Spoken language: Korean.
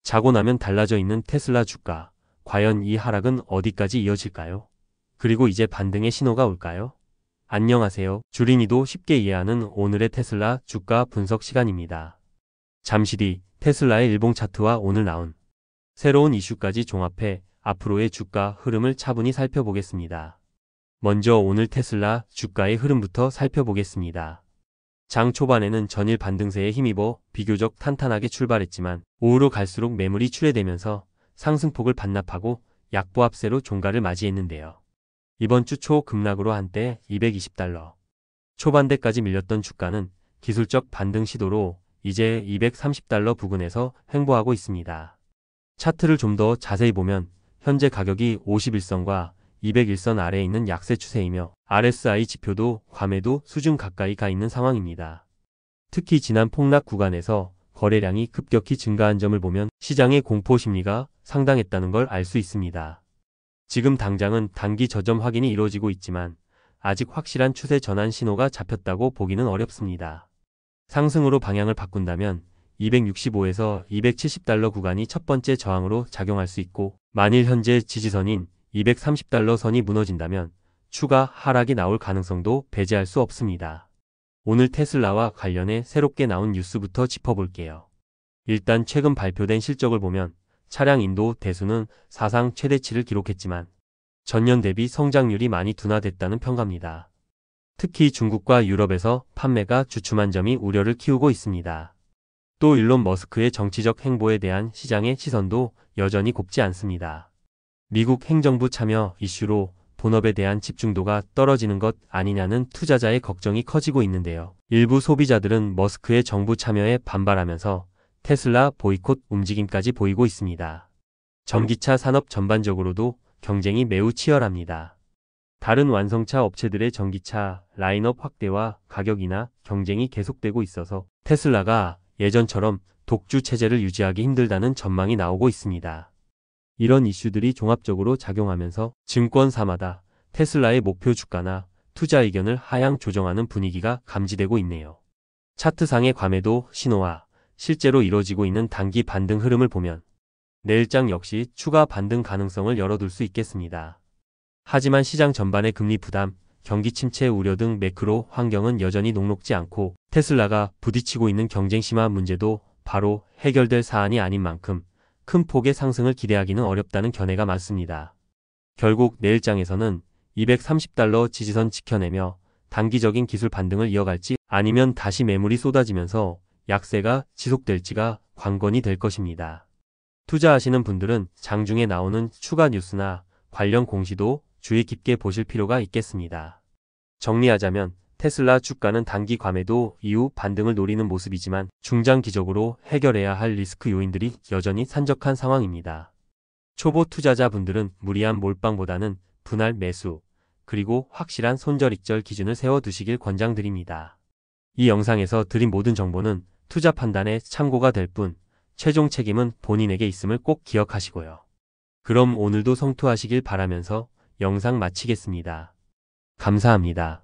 자고 나면 달라져 있는 테슬라 주가. 과연 이 하락은 어디까지 이어질까요? 그리고 이제 반등의 신호가 올까요? 안녕하세요. 주린이도 쉽게 이해하는 오늘의 테슬라 주가 분석 시간입니다. 잠시 뒤 테슬라의 일봉 차트와 오늘 나온 새로운 이슈까지 종합해 앞으로의 주가 흐름을 차분히 살펴보겠습니다. 먼저 오늘 테슬라 주가의 흐름부터 살펴보겠습니다. 장 초반에는 전일 반등세에 힘입어 비교적 탄탄하게 출발했지만 오후로 갈수록 매물이 출회되면서 상승폭을 반납하고 약보합세로 종가를 맞이했는데요. 이번 주 초 급락으로 한때 $220 초반대까지 밀렸던 주가는 기술적 반등 시도로 이제 $230 부근에서 횡보하고 있습니다. 차트를 좀 더 자세히 보면 현재 가격이 51선과 201선 아래에 있는 약세 추세이며 RSI 지표도 과매도 수준 가까이 가 있는 상황입니다. 특히 지난 폭락 구간에서 거래량이 급격히 증가한 점을 보면 시장의 공포 심리가 상당했다는 걸 알 수 있습니다. 지금 당장은 단기 저점 확인이 이루어지고 있지만 아직 확실한 추세 전환 신호가 잡혔다고 보기는 어렵습니다. 상승으로 방향을 바꾼다면 265에서 $270 구간이 첫 번째 저항으로 작용할 수 있고, 만일 현재 지지선인 $230 선이 무너진다면 추가 하락이 나올 가능성도 배제할 수 없습니다. 오늘 테슬라와 관련해 새롭게 나온 뉴스부터 짚어볼게요. 일단 최근 발표된 실적을 보면 차량 인도 대수는 사상 최대치를 기록했지만 전년 대비 성장률이 많이 둔화됐다는 평가입니다. 특히 중국과 유럽에서 판매가 주춤한 점이 우려를 키우고 있습니다. 또 일론 머스크의 정치적 행보에 대한 시장의 시선도 여전히 곱지 않습니다. 미국 행정부 참여 이슈로 본업에 대한 집중도가 떨어지는 것 아니냐는 투자자의 걱정이 커지고 있는데요. 일부 소비자들은 머스크의 정부 참여에 반발하면서 테슬라 보이콧 움직임까지 보이고 있습니다. 전기차 산업 전반적으로도 경쟁이 매우 치열합니다. 다른 완성차 업체들의 전기차 라인업 확대와 가격 인하 경쟁이 계속되고 있어서 테슬라가 예전처럼 독주 체제를 유지하기 힘들다는 전망이 나오고 있습니다. 이런 이슈들이 종합적으로 작용하면서 증권사마다 테슬라의 목표 주가나 투자 의견을 하향 조정하는 분위기가 감지되고 있네요. 차트상의 과매도 신호와 실제로 이뤄지고 있는 단기 반등 흐름을 보면 내일장 역시 추가 반등 가능성을 열어둘 수 있겠습니다. 하지만 시장 전반의 금리 부담, 경기 침체 우려 등 매크로 환경은 여전히 녹록지 않고 테슬라가 부딪히고 있는 경쟁 심화 문제도 바로 해결될 사안이 아닌 만큼 큰 폭의 상승을 기대하기는 어렵다는 견해가 많습니다. 결국 내일장에서는 $230 지지선 지켜내며 단기적인 기술 반등을 이어갈지 아니면 다시 매물이 쏟아지면서 약세가 지속될지가 관건이 될 것입니다. 투자하시는 분들은 장중에 나오는 추가 뉴스나 관련 공시도 주의 깊게 보실 필요가 있겠습니다. 정리하자면 테슬라 주가는 단기 과매도 이후 반등을 노리는 모습이지만 중장기적으로 해결해야 할 리스크 요인들이 여전히 산적한 상황입니다. 초보 투자자분들은 무리한 몰빵보다는 분할 매수, 그리고 확실한 손절익절 기준을 세워두시길 권장드립니다. 이 영상에서 드린 모든 정보는 투자 판단에 참고가 될 뿐 최종 책임은 본인에게 있음을 꼭 기억하시고요. 그럼 오늘도 성투하시길 바라면서 영상 마치겠습니다. 감사합니다.